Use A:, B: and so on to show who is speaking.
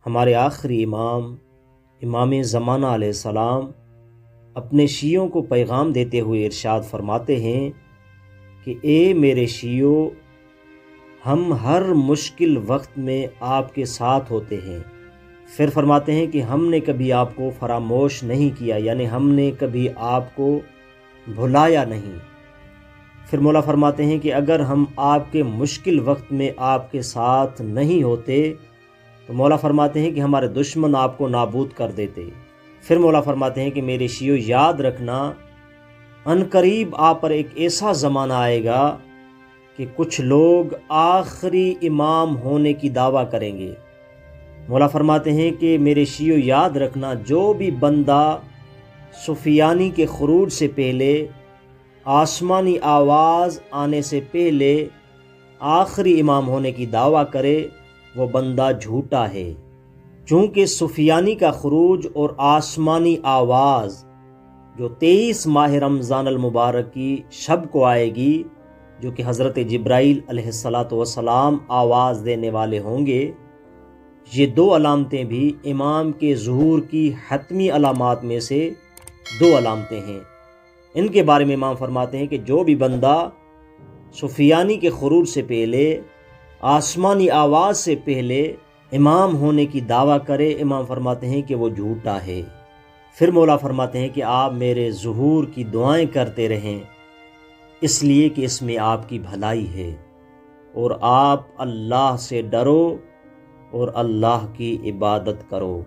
A: ہمارے آخری امام زمانہ علیہ السلام اپنے شیعوں کو پیغام دیتے ہوئے ارشاد فرماتے ہیں کہ اے میرے شیعو، ہم ہر مشکل وقت میں آپ کے ساتھ ہوتے ہیں۔ پھر فرماتے ہیں کہ ہم نے کبھی آپ کو فراموش نہیں کیا، یعنی ہم نے کبھی آپ کو بھلایا نہیں۔ پھر مولا فرماتے ہیں کہ اگر ہم آپ کے مشکل وقت میں آپ کے ساتھ نہیں ہوتے تو مولا فرماتے ہیں کہ ہمارے دشمن آپ کو نابود کر دیتے۔ پھر مولا فرماتے ہیں کہ میرے شیعو یاد رکھنا، ان قریب آپ پر ایک ایسا زمانہ آئے گا کہ کچھ لوگ آخری امام ہونے کی دعویٰ کریں گے۔ مولا فرماتے ہیں کہ میرے شیعو یاد رکھنا، جو بھی بندہ سفیانی کے خروج سے پہلے، آسمانی آواز آنے سے پہلے آخری امام ہونے کی دعویٰ کرے وہ بندہ جھوٹا ہے، چونکہ سفیانی کا خروج اور آسمانی آواز جو 23 ماہ رمضان المبارک کی شب کو آئے گی، جو کہ حضرت جبرائیل علیہ السلام آواز دینے والے ہوں گے، یہ دو علامتیں بھی امام کے ظہور کی حتمی علامات میں سے دو علامتیں ہیں۔ ان کے بارے میں امام فرماتے ہیں کہ جو بھی بندہ سفیانی کے خروج سے پہلے، آسمانی آواز سے پہلے امام ہونے کی دعویٰ کرے، امام فرماتے ہیں کہ وہ جھوٹا ہے۔ پھر مولا فرماتے ہیں کہ آپ میرے ظہور کی دعائیں کرتے رہیں، اس لیے کہ اس میں آپ کی بھلائی ہے، اور آپ اللہ سے ڈرو اور اللہ کی عبادت کرو۔